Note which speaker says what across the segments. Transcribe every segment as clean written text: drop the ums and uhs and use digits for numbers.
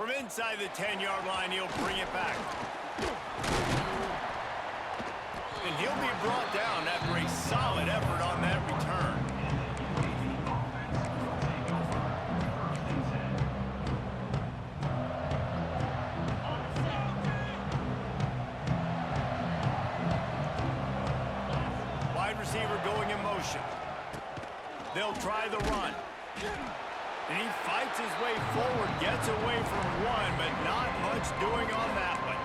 Speaker 1: From inside the 10-yard line, he'll bring it back. And he'll be brought down after a solid effort on that return. Wide receiver going in motion. They'll try the run. And he fights his way forward, gets away from one, but not much doing on that one.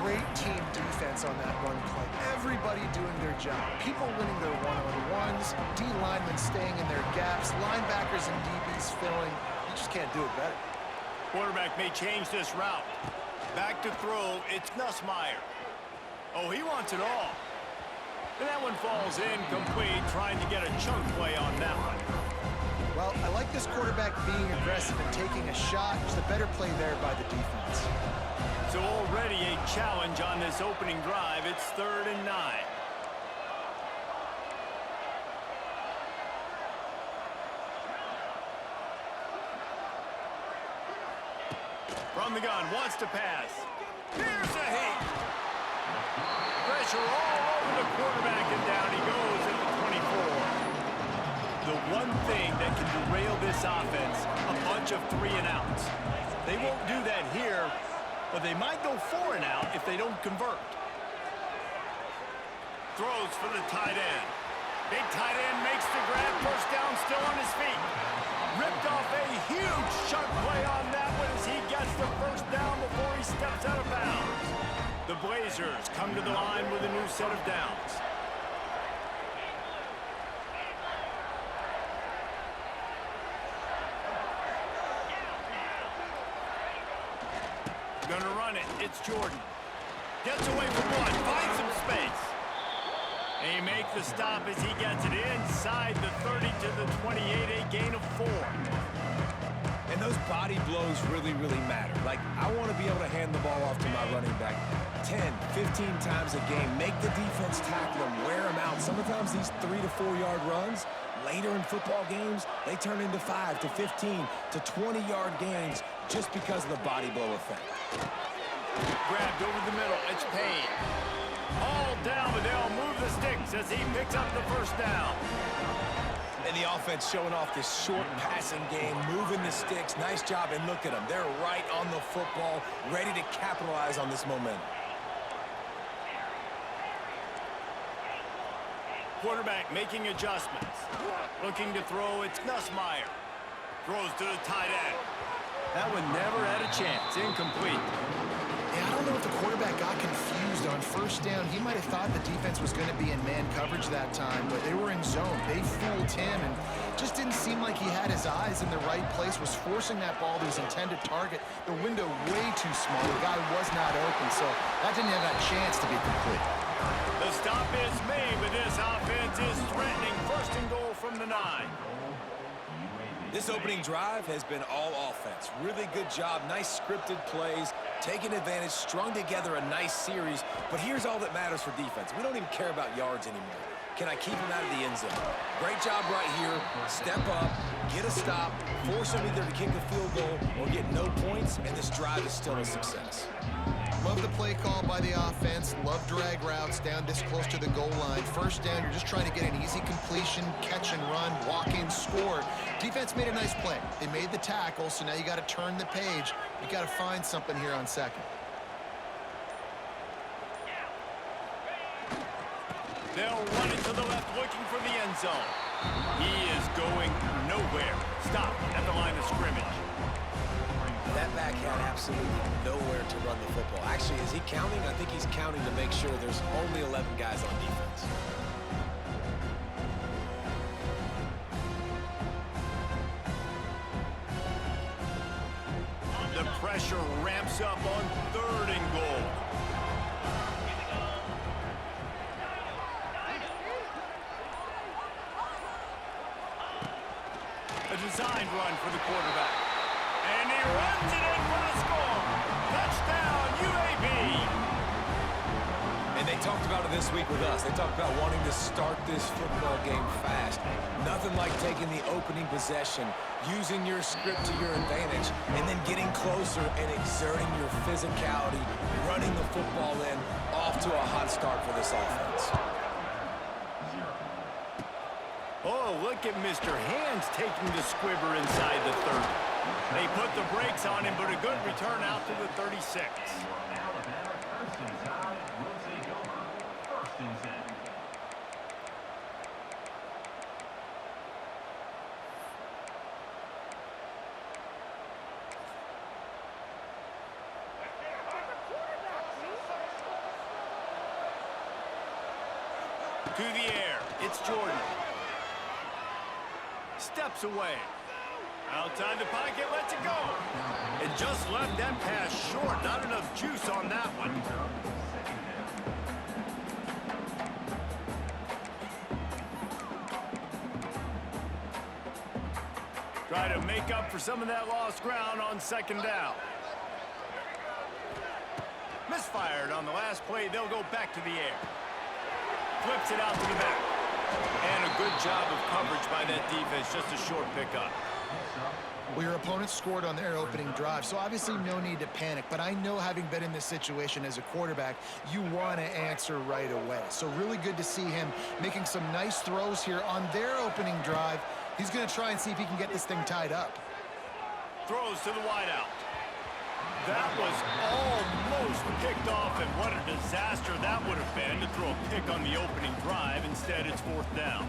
Speaker 2: Great team defense on that run play. Everybody doing their job. People winning their one-on-ones, D linemen staying in their gaps, linebackers and DBs filling. You just can't do it better.
Speaker 1: Quarterback may change this route. Back to throw, it's Nussmeier. Oh, he wants it all. And that one falls incomplete, trying to get a chunk play on that one.
Speaker 2: Well, I like this quarterback being aggressive and taking a shot. Just a better play there by the defense.
Speaker 1: So already a challenge on this opening drive. It's 3rd and 9. From the gun, wants to pass. Here's a hit. Pressure all over the quarterback, and down he goes at the 24. The one thing that can derail this offense, a bunch of 3-and-outs. They won't do that here, but they might go 4-and-out if they don't convert. Throws for the tight end. Big tight end makes the grab. First down, still on his feet. Ripped off a huge chunk play on that one as he gets the first down before he steps out of bounds. The Blazers come to the line with a new set of downs. Gonna run it. It's Jordan. Gets away from one. Finds some space. And he makes the stop as he gets it inside the 30 to the 28, a gain of 4.
Speaker 3: And those body blows really, really matter. Like, I want to be able to hand the ball off to my running back 10, 15 times a game. Make the defense tackle him, wear him out. Sometimes these 3 to 4 yard runs, later in football games, they turn into 5 to 15 to 20 yard gains just because of the body blow effect.
Speaker 1: Grabbed over the middle. It's Payne. All down, but they'll move the sticks as he picks up the first down.
Speaker 3: And the offense showing off this short passing game, moving the sticks. Nice job, and look at them. They're right on the football, ready to capitalize on this momentum.
Speaker 1: Quarterback making adjustments. Looking to throw, it's Nussmeier. Throws to the tight end. That one never had a chance. Incomplete.
Speaker 2: Yeah, I don't know if the quarterback got confused on first down. He might have thought the defense was going to be in man coverage that time, but they were in zone. They fooled him, and just didn't seem like he had his eyes in the right place, was forcing that ball to his intended target. The window way too small. The guy was not open, so that didn't have that chance to be complete.
Speaker 1: The stop is made, but this offense is threatening. First and goal from the 9.
Speaker 3: This opening drive has been all offense. Really good job, nice scripted plays, taking advantage, strung together a nice series. But here's all that matters for defense. We don't even care about yards anymore. Can I keep him out of the end zone? Great job right here. Step up, get a stop, force him either to kick a field goal or get no points, and this drive is still a success.
Speaker 2: Love the play call by the offense. Love drag routes down this close to the goal line. First down, you're just trying to get an easy completion, catch and run, walk in, score. Defense made a nice play. They made the tackle, so now you got to turn the page. You got to find something here on second.
Speaker 1: They'll run it to the left, looking for the end zone. He is going nowhere. Stop at the line of scrimmage.
Speaker 3: That back had absolutely nowhere to run the football. Actually, is he counting? I think he's counting to make sure there's only 11 guys on defense.
Speaker 1: The pressure ramps up on 3rd and goal. A designed run for the quarterback. And he runs it in for the score. Touchdown, UAB.
Speaker 3: And they They talked about it this week with us. They talked about wanting to start this football game fast. Nothing like taking the opening possession, using your script to your advantage, and then getting closer and exerting your physicality, running the football in, off to a hot start for this offense.
Speaker 1: Oh, look at Mr. Hands taking the squibber inside the 30. They put the brakes on him, but a good return out to the 36. To the air, it's Jordan. Steps away. Outside the pocket, lets it go. And just left that pass short. Not enough juice on that one. Try to make up for some of that lost ground on second down. Misfired on the last play. They'll go back to the air. Flips it out to the back. And a good job of coverage by that defense. Just a short pickup.
Speaker 2: Well, your opponent scored on their opening drive, so obviously no need to panic. But I know, having been in this situation as a quarterback, you want to answer right away. So really good to see him making some nice throws here on their opening drive. He's going to try and see if he can get this thing tied up.
Speaker 1: Throws to the wideout. That was almost picked off, and what a disaster that would have been to throw a pick on the opening drive. Instead, it's fourth down.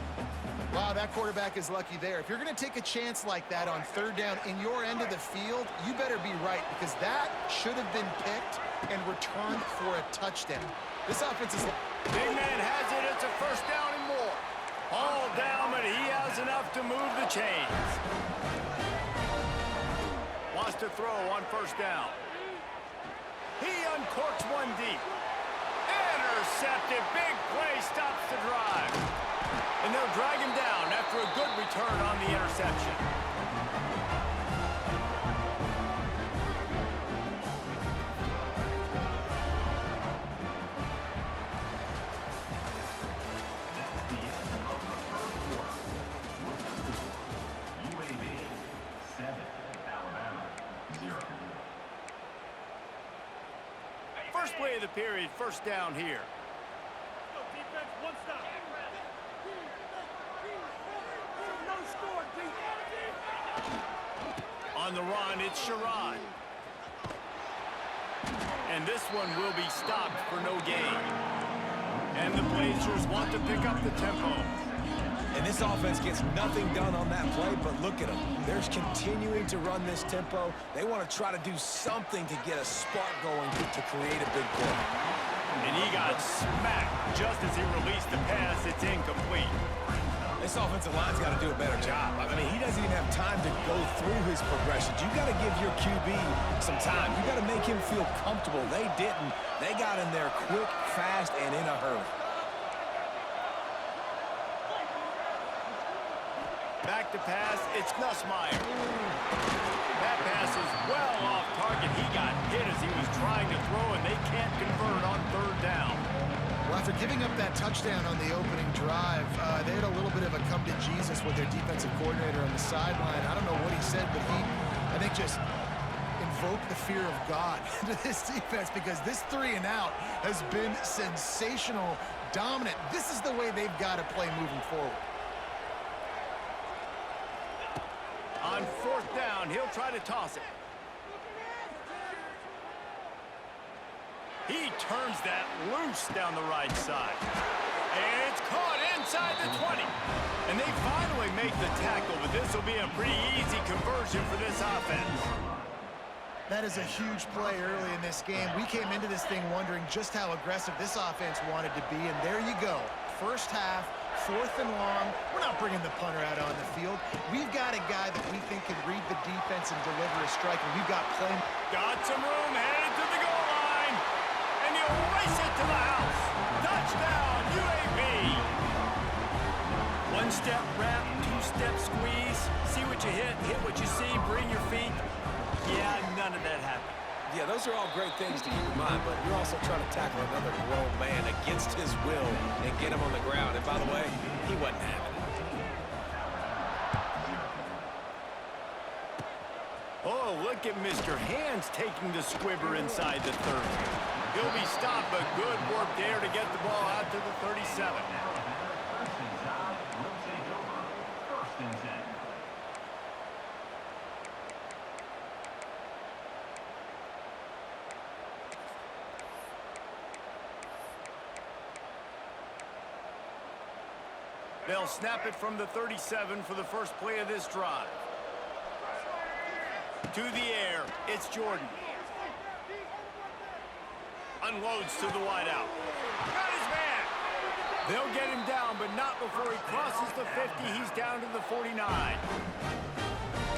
Speaker 2: Wow, that quarterback is lucky there. If you're going to take a chance like that on third down in your end of the field, you better be right, because that should have been picked and returned for a touchdown. This offense is...
Speaker 1: Big man has it. It's a first down and more. All down, but he has enough to move the chains. Wants to throw on first down. He uncorks one deep. Intercepted. Big play stops the drive. And they'll drag him down after a good return on the interception.
Speaker 4: UAB 7, Alabama 0.
Speaker 1: First play of the period, first down here.
Speaker 5: Defense, one stop. No score,
Speaker 1: On the run, it's Sherrod. And this one will be stopped for no gain. And the Blazers want to pick up the tempo.
Speaker 3: And this offense gets nothing done on that play, but look at them. They're continuing to run this tempo. They want to try to do something to get a spark going to create a big play.
Speaker 1: And he got smacked just as he released the pass. It's incomplete.
Speaker 3: This offensive line's got to do a better job. I mean, he doesn't even have time to go through his progressions. You got to give your QB some time. You got to make him feel comfortable. They didn't. They got in there quick, fast, and in a hurry.
Speaker 1: Back to pass, it's Nussmeier. That pass is well off target. He got hit as he was trying to throw, and they can't convert on third down.
Speaker 2: Well, after giving up that touchdown on the opening drive, they had a little bit of a come to Jesus with their defensive coordinator on the sideline. I don't know what he said, but he, I think, just invoked the fear of God into this defense, because this 3 and out has been sensational, dominant. This is the way they've got to play moving forward.
Speaker 1: On fourth down, he'll try to toss it. He turns that loose down the right side. And it's caught inside the 20. And they finally make the tackle, but this will be a pretty easy conversion for this offense.
Speaker 2: That is a huge play early in this game. We came into this thing wondering just how aggressive this offense wanted to be, and there you go. First half, fourth and long. We're not bringing the punter out on the field. We've got a guy that we think can read the defense and deliver a strike, and we've got play.
Speaker 1: Got some room, headed to the goal line. And he'll race it to the house. Touchdown, UAB. One-step wrap, two-step squeeze. See what you hit what you see, bring your feet. Yeah, none of that happened.
Speaker 3: Yeah, those are all great things to keep in mind, but you're also trying to tackle another grown man against his will and get him on the ground. And by the way, he wasn't having it.
Speaker 1: Oh, look at Mr. Hands taking the squibber inside the 30. He'll be stopped, but good work there to get the ball out to the 37.
Speaker 4: First and 10 will take over. First and 10.
Speaker 1: They'll snap it from the 37 for the first play of this drive. To the air, it's Jordan. Unloads to the wideout. Got his man. They'll get him down, but not before he crosses the 50. He's down to the 49.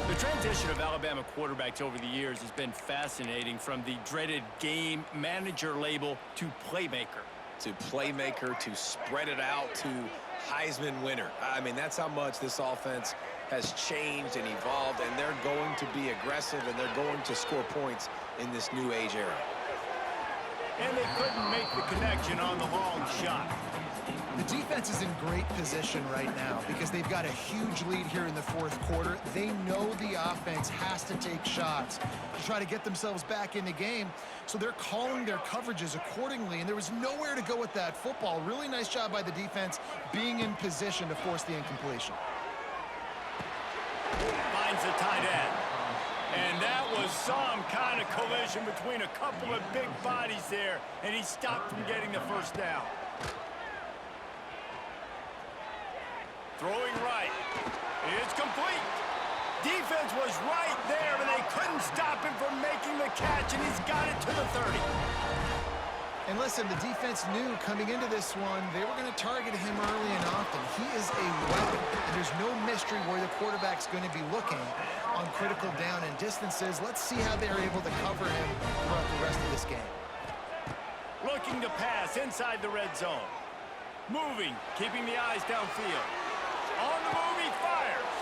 Speaker 1: The transition of Alabama quarterbacks over the years has been fascinating, from the dreaded game manager label to playmaker.
Speaker 3: To playmaker, to spread it out, to Heisman winner. I mean, that's how much this offense has changed and evolved, and they're going to be aggressive, and they're going to score points in this new age era.
Speaker 1: And they couldn't make the connection on the long shot.
Speaker 2: The defense is in great position right now because they've got a huge lead here in the fourth quarter. They know the offense has to take shots to try to get themselves back in the game, so they're calling their coverages accordingly, and there was nowhere to go with that football. Really nice job by the defense being in position to force the incompletion.
Speaker 1: Finds the tight end. And that was some kind of collision between a couple of big bodies there, and he stopped from getting the first down. Throwing right. It's complete. Defense was right there, but they couldn't stop him from making the catch, and he's got it to the 30.
Speaker 2: And listen, the defense knew coming into this one, they were going to target him early and often. He is a weapon, and there's no mystery where the quarterback's going to be looking on critical down and distances. Let's see how they're able to cover him throughout the rest of this game.
Speaker 1: Looking to pass inside the red zone. Moving, keeping the eyes downfield. On the move, he fires.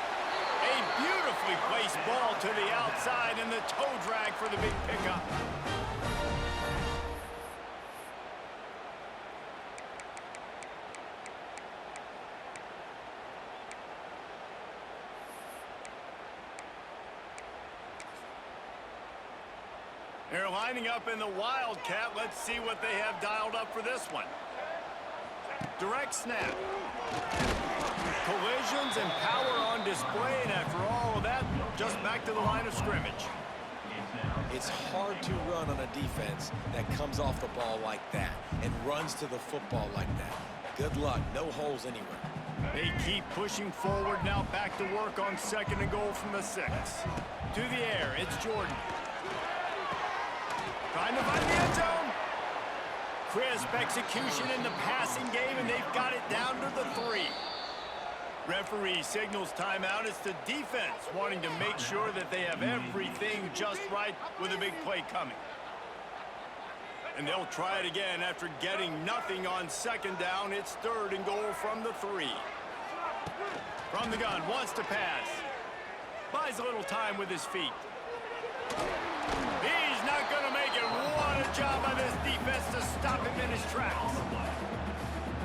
Speaker 1: A beautifully placed ball to the outside, and the toe drag for the big pickup. They're lining up in the Wildcat. Let's see what they have dialed up for this one. Direct snap. Collisions and power on display, and after all of that, just back to the line of scrimmage.
Speaker 3: It's hard to run on a defense that comes off the ball like that and runs to the football like that. Good luck. No holes anywhere.
Speaker 1: They keep pushing forward now, back to work on 2nd and goal from the 6. To the air, it's Jordan. Trying to find the end zone. Crisp execution in the passing game, and they've got it down to the 3. Referee signals timeout. It's the defense wanting to make sure that they have everything just right with a big play coming. And they'll try it again after getting nothing on 2nd down. It's 3rd and goal from the 3. From the gun, wants to pass. Buys a little time with his feet. He's not going to make it. What a job by this defense to stop him in his tracks.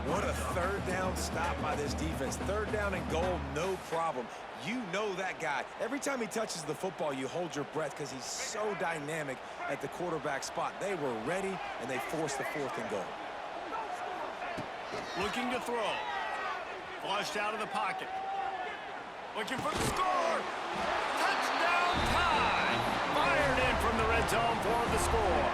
Speaker 3: What a 3rd down stop by this defense. 3rd down and goal, no problem. You know that guy. Every time he touches the football, you hold your breath because he's so dynamic at the quarterback spot. They were ready, and they forced the 4th and goal.
Speaker 1: Looking to throw. Flushed out of the pocket. Looking for the score. Touchdown time. Fired in from the red zone for the score.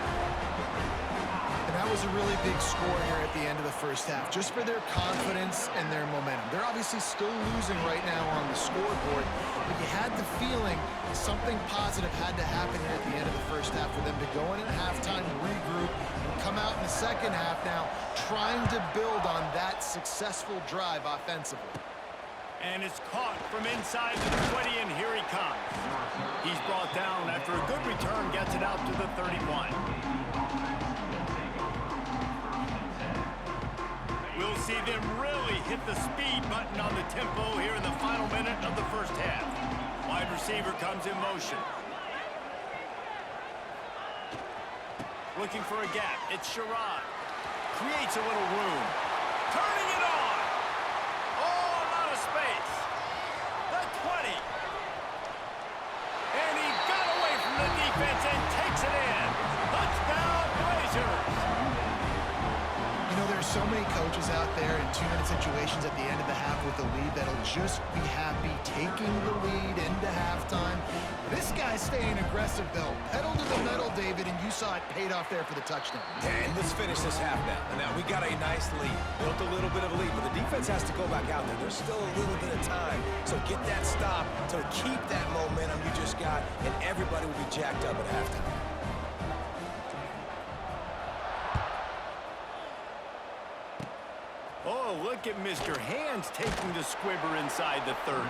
Speaker 2: And that was a really big score here at the end of the first half, just for their confidence and their momentum. They're obviously still losing right now on the scoreboard, but you had the feeling something positive had to happen here at the end of the first half for them to go in at halftime, regroup, and come out in the second half now trying to build on that successful drive offensively.
Speaker 1: And it's caught from inside the 20, and here he comes. He's brought down after a good return, gets it out to the 31. We'll see them really hit the speed button on the tempo here in the final minute of the first half. Wide receiver comes in motion. Looking for a gap. It's Sherrod. Creates a little room. Turning it on. Oh, a lot of space. The 20. And he got away from the defense and takes it in. Touchdown, Blazers.
Speaker 2: You know, there's so many coaches out there in 2-minute situations at the end of the half with the lead that'll just be happy taking the lead into halftime. This guy's staying aggressive, though. Pedal to the metal, David, and you saw it paid off there for the touchdown.
Speaker 3: And let's finish this half now. Now, we got a nice lead. Built a little bit of a lead, but the defense has to go back out there. There's still a little bit of time. So get that stop to keep that momentum you just got, and everybody will be jacked up at halftime.
Speaker 1: Oh, look at Mr. Hands taking the squibber inside the 30.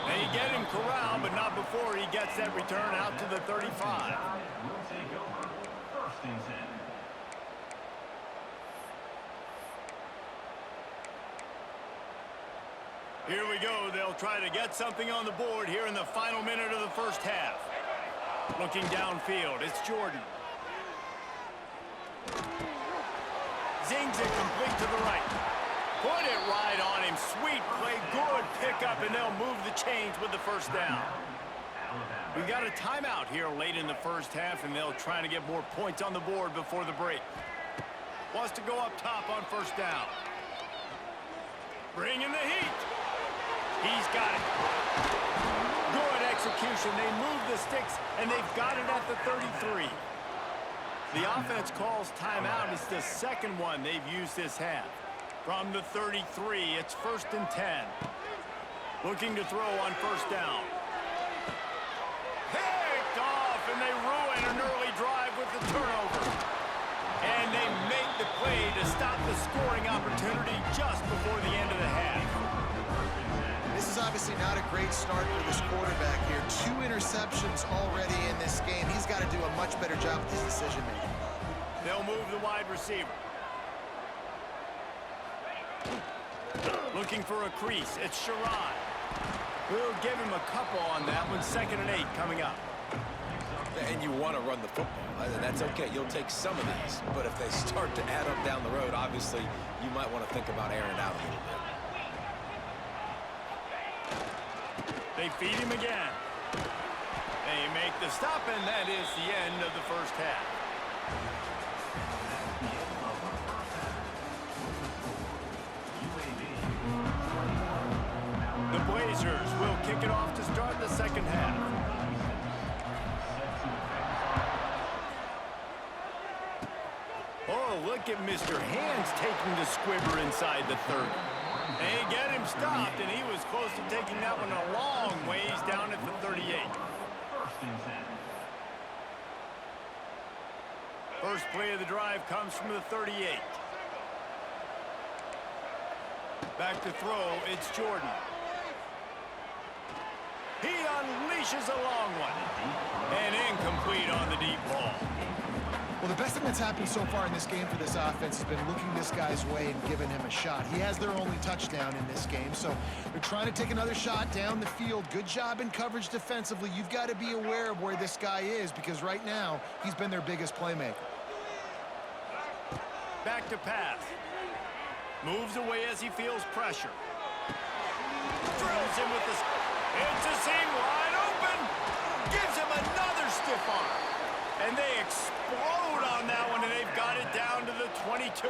Speaker 1: They get him corralled, but not before he gets that return out to the 35.
Speaker 4: Will take over. First and 10.
Speaker 1: Here we go. They'll try to get something on the board here in the final minute of the first half. Looking downfield, it's Jordan. Zings it complete to the right. Put it right on him. Sweet play, good pickup, and they'll move the chains with the first down. We got a timeout here late in the first half, and they'll try to get more points on the board before the break. Wants to go up top on first down. Bringing the heat. He's got it. Good execution. They move the sticks, and they've got it at the 33. The offense calls timeout. It's the second one they've used this half. From the 33, it's first and 10. Looking to throw on first down. Picked off, and they ruin an early drive with the turnover. And they make the play to stop the scoring opportunity just before the end of the half.
Speaker 2: This is obviously not a great start for this quarterback here. 2 interceptions already in this game. He's got to do a much better job with his decision-making.
Speaker 1: They'll move the wide receiver. Looking for a crease. It's Sherrod. We'll give him a couple on that one. 2nd and 8 coming up.
Speaker 3: And you want to run the football. That's okay. You'll take some of these. But if they start to add up down the road, obviously, you might want to think about airing it out a little bit.
Speaker 1: They feed him again. They make the stop, and that is the end of the first half. The Blazers will kick it off to start the second half. Oh, look at Mr. Hands taking the squibber inside the 30. They get him stopped, and he was close to taking that one a long ways down at the 38.
Speaker 4: First and 10.
Speaker 1: First play of the drive comes from the 38. Back to throw, it's Jordan. He unleashes a long one. And incomplete on the deep ball.
Speaker 2: Well, the best thing that's happened so far in this game for this offense has been looking this guy's way and giving him a shot. He has their only touchdown in this game, so they're trying to take another shot down the field. Good job in coverage defensively. You've got to be aware of where this guy is because right now he's been their biggest playmaker.
Speaker 1: Back to pass. Moves away as he feels pressure. Drills him with the... It's a seam wide open. Gives him another stiff arm. And they explode on that one, and they've got it down to the 22.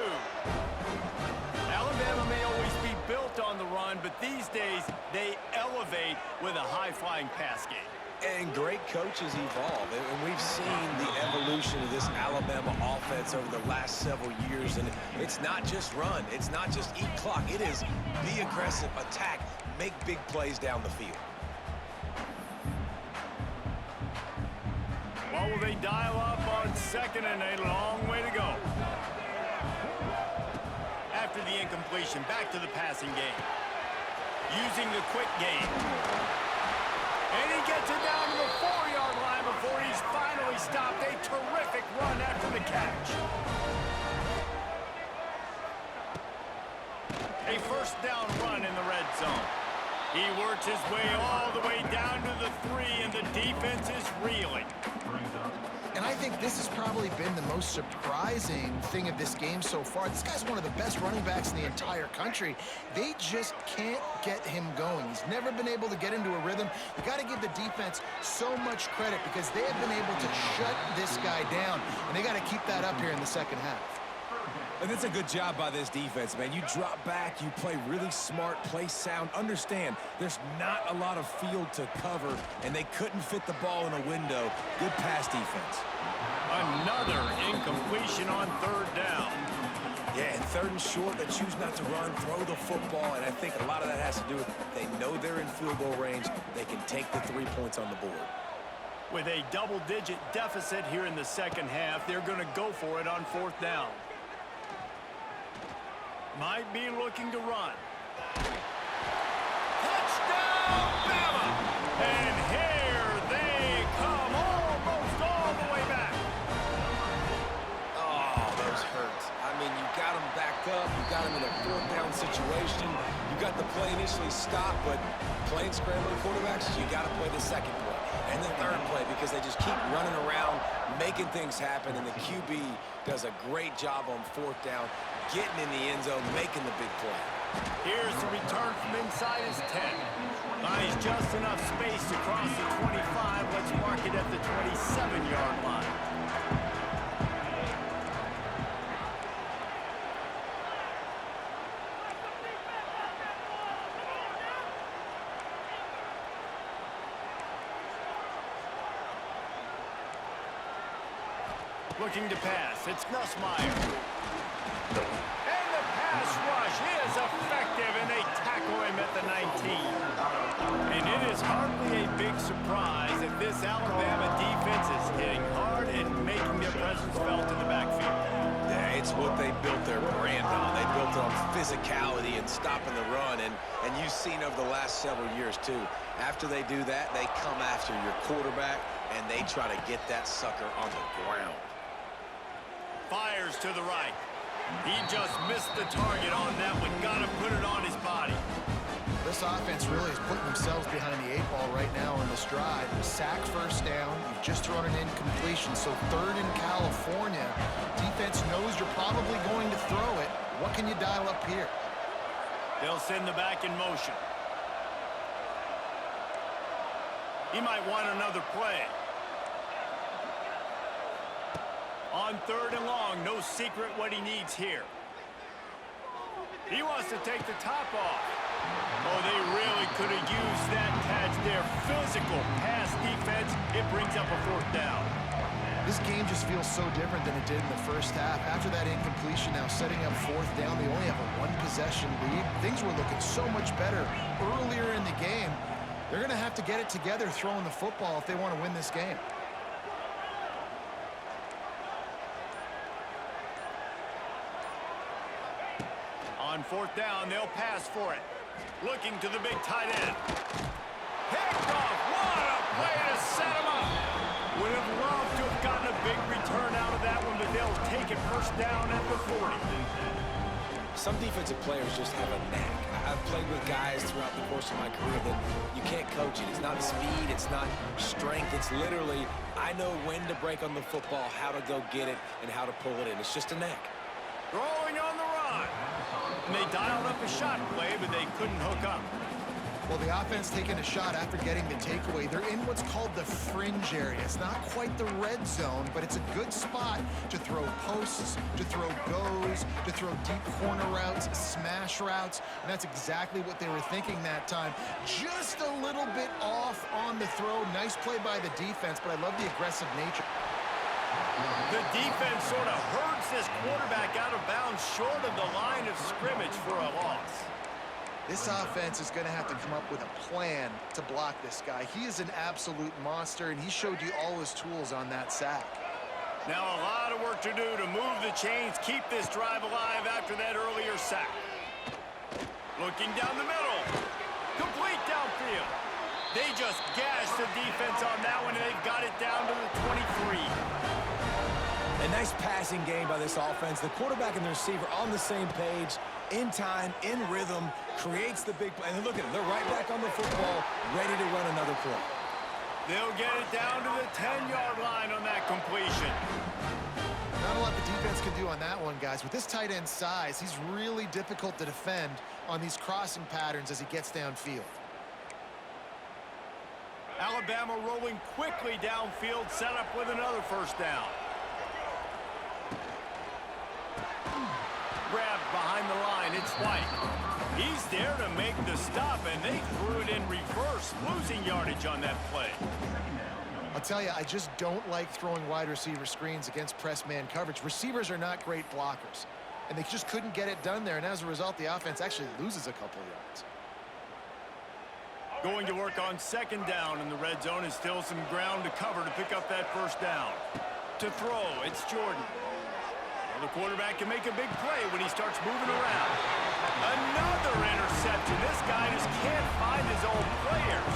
Speaker 1: Alabama may always be built on the run, but these days they elevate with a high-flying pass game.
Speaker 3: And great coaches evolve, and we've seen the evolution of this Alabama offense over the last several years, and it's not just run, it's not just eat clock, it is be aggressive, attack, make big plays down the field.
Speaker 1: Well, will they dial up on 2nd and a long way to go? After the incompletion, back to the passing game. Using the quick game. And he gets it down to the 4-yard line before he's finally stopped. A terrific run after the catch. A first down run in the red zone. He works his way all the way down to the 3, and the defense is reeling.
Speaker 2: And I think this has probably been the most surprising thing of this game so far. This guy's one of the best running backs in the entire country. They just can't get him going. He's never been able to get into a rhythm. You got to give the defense so much credit because they have been able to shut this guy down, and they got to keep that up here in the second half.
Speaker 3: And it's a good job by this defense, man. You drop back, you play really smart, play sound. Understand, there's not a lot of field to cover, and they couldn't fit the ball in a window. Good pass defense.
Speaker 1: Another incompletion on third down.
Speaker 3: Yeah, and third and short, they choose not to run, throw the football, and I think a lot of that has to do with they know they're in field goal range. They can take the 3 points on the board.
Speaker 1: With a double-digit deficit here in the second half, they're going to go for it on fourth down. Might be looking to run. Touchdown, Bama! And here they come, almost all the way back.
Speaker 3: Oh, those hurt. I mean, you got them backed up. You got them in a fourth down situation. You got the play initially stopped, but playing scrambling quarterbacks, you got to play the second play and the third play because they just keep running around, making things happen, and the QB does a great job on fourth down, getting in the end zone, making the big play.
Speaker 1: Here's the return from inside his 10. Buys just enough space to cross the 25. Let's mark it at the 27-yard line. Looking to pass. It's Nussmeier. And the pass rush is effective, and they tackle him at the 19. And it is hardly a big surprise that this Alabama defense is hitting hard and making their presence felt in the backfield.
Speaker 3: Yeah, it's what they built their brand on. They built it on physicality and stopping the run, and you've seen over the last several years, too. After they do that, they come after your quarterback, and they try to get that sucker on the ground.
Speaker 1: Fires to the right. He just missed the target on that one. Got to put it on his body.
Speaker 2: This offense really is putting themselves behind the 8 ball right now on this drive. Sack first down. You've just thrown an incompletion, so third in California. Defense knows you're probably going to throw it. What can you dial up here?
Speaker 1: They'll send the back in motion. He might want another play. On third and long, no secret what he needs here. He wants to take the top off. Oh, they really could have used that catch there. Physical pass defense. It brings up a fourth down.
Speaker 2: This game just feels so different than it did in the first half. After that incompletion, now setting up fourth down, they only have a one-possession lead. Things were looking so much better earlier in the game. They're going to have to get it together throwing the football if they want to win this game.
Speaker 1: On fourth down, they'll pass for it. Looking to the big tight end. Picked off. What a play to set him up. Would have loved to have gotten a big return out of that one, but they'll take it first down at the 40.
Speaker 3: Some defensive players just have a knack. I've played with guys throughout the course of my career that you can't coach it. It's not speed, it's not strength. It's literally, I know when to break on the football, how to go get it, and how to pull it in. It's just a knack.
Speaker 1: Throwing on the run. And they dialed up a shot play, but they couldn't hook up.
Speaker 2: Well, the offense taking a shot after getting the takeaway. They're in what's called the fringe area. It's not quite the red zone, but it's a good spot to throw posts, to throw goes, to throw deep corner routes, smash routes. And that's exactly what they were thinking that time. Just a little bit off on the throw. Nice play by the defense, but I love the aggressive nature.
Speaker 1: The defense sort of herds this quarterback out of bounds short of the line of scrimmage for a loss.
Speaker 2: This offense is going to have to come up with a plan to block this guy. He is an absolute monster, and he showed you all his tools on that sack.
Speaker 1: Now a lot of work to do to move the chains, keep this drive alive after that earlier sack. Looking down the middle. Complete downfield. They just gashed the defense on that one, and they've got it down to the 23.
Speaker 3: A nice passing game by this offense. The quarterback and the receiver on the same page, in time, in rhythm, creates the big play. And look at them. They're right back on the football, ready to run another play.
Speaker 1: They'll get it down to the 10-yard line on that completion.
Speaker 2: Not a lot the defense can do on that one, guys. With this tight end size, he's really difficult to defend on these crossing patterns as he gets downfield.
Speaker 1: Alabama rolling quickly downfield, set up with another first down. Grabbed behind the line, it's White. He's there to make the stop, and they threw it in reverse, losing yardage on that play.
Speaker 2: I'll tell you, I just don't like throwing wide receiver screens against press man coverage. Receivers are not great blockers, and they just couldn't get it done there, and as a result, the offense actually loses a couple yards.
Speaker 1: Going to work on second down in the red zone, is still some ground to cover to pick up that first down. To throw, it's Jordan. Well, the quarterback can make a big play when he starts moving around. Another interception. This guy just can't find his own players.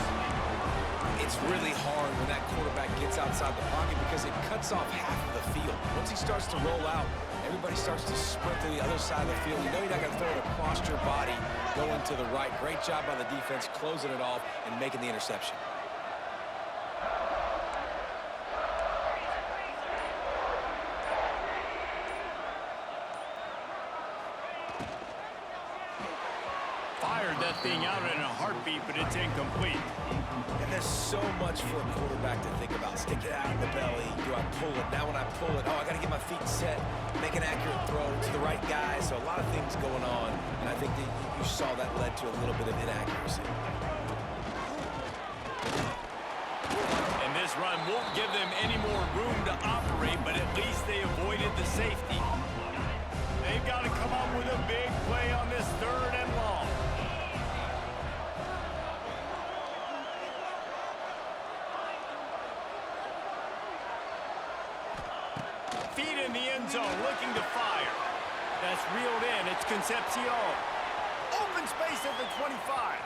Speaker 3: It's really hard when that quarterback gets outside the pocket because it cuts off half of the field. Once he starts to roll out, everybody starts to sprint to the other side of the field. You know you're not going to throw it across your body going to the right. Great job by the defense closing it off and making the interception.
Speaker 1: Fired that thing out in a heartbeat, but it's incomplete.
Speaker 3: And there's so much for a quarterback to think about. Stick it out in the belly. Do I pull it? Now when I pull it, oh, I got to get my feet set, make an accurate throw to the right guy. So a lot of things going on, and I think that you saw that led to a little bit of inaccuracy.
Speaker 1: And this run won't give them any more room to operate, but at least they avoided the safety. They've got to come up with a big play on this third and long. Feet in the end zone, looking to fire. That's reeled in. It's Concepcion. Open space at the 25.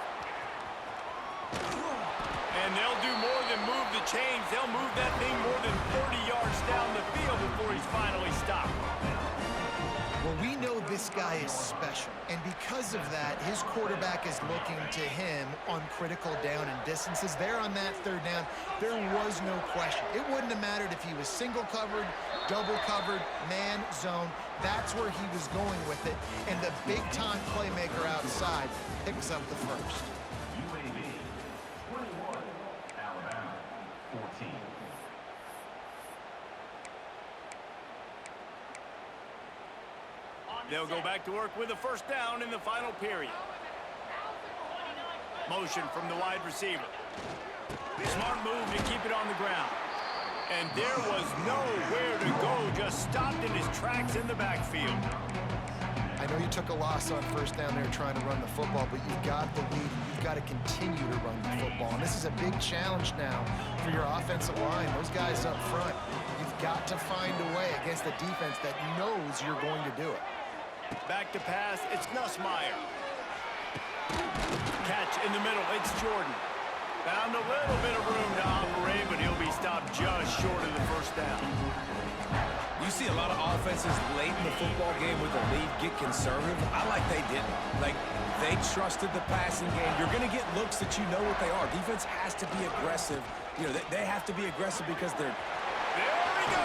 Speaker 1: And they'll do more than move the chains. They'll move that thing more than 30 yards down the field before he's finally stopped.
Speaker 2: Well, we know this guy is special, and because of that, his quarterback is looking to him on critical down and distances. There on that third down, there was no question. It wouldn't have mattered if he was single covered, double covered, man, zone. That's where he was going with it, and the big-time playmaker outside picks up the first.
Speaker 4: UAB 21, Alabama 14.
Speaker 1: They'll go back to work with a first down in the final period. Motion from the wide receiver. Smart move to keep it on the ground. And there was nowhere to go, just stopped in his tracks in the backfield.
Speaker 2: I know you took a loss on first down there trying to run the football, but you've got the lead. You've got to continue to run the football. And this is a big challenge now for your offensive line. Those guys up front, you've got to find a way against the defense that knows you're going to do it.
Speaker 1: Back to pass, it's Nussmeier. Catch in the middle, it's Jordan. Found a little bit of room to operate, but he'll be stopped just short of the first down.
Speaker 3: You see a lot of offenses late in the football game with the lead get conservative. I like they didn't. Like, they trusted the passing game. You're going to get looks that you know what they are. Defense has to be aggressive. You know, they have to be aggressive because they're...
Speaker 1: There we go.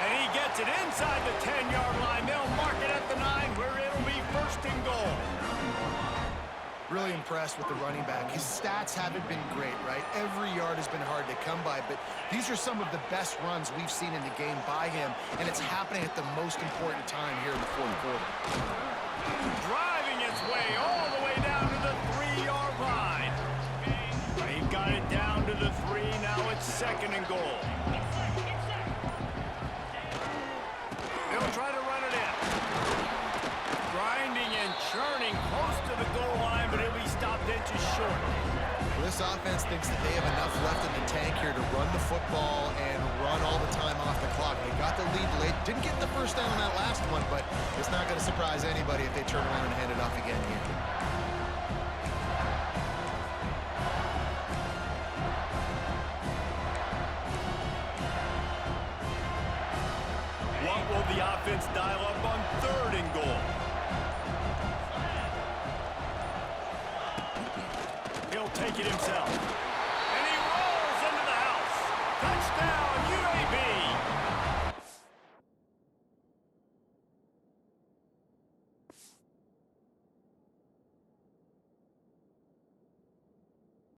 Speaker 1: And he gets it inside the 10-yard line. They'll mark it at the 9, where it'll be first and goal.
Speaker 2: Really impressed with the running back. His stats haven't been great, right? Every yard has been hard to come by, but these are some of the best runs we've seen in the game by him, and it's happening at the most important time here in the fourth quarter.
Speaker 1: Driving its way all the way down to the 3-yard line. They've got it down to the 3. Now it's second and goal. They'll try to run it in. Grinding and churning close to the goal line, but it'll be stopped inches short.
Speaker 2: This offense thinks that they have enough left in the tank here to run the football and run all the time off the clock. They got the lead late. Didn't get the first down on that last one, but it's not going to surprise anybody if they turn around and hand it off again here.
Speaker 1: What will the offense dial up on third and goal? He'll take it himself. And Touchdown, UAB.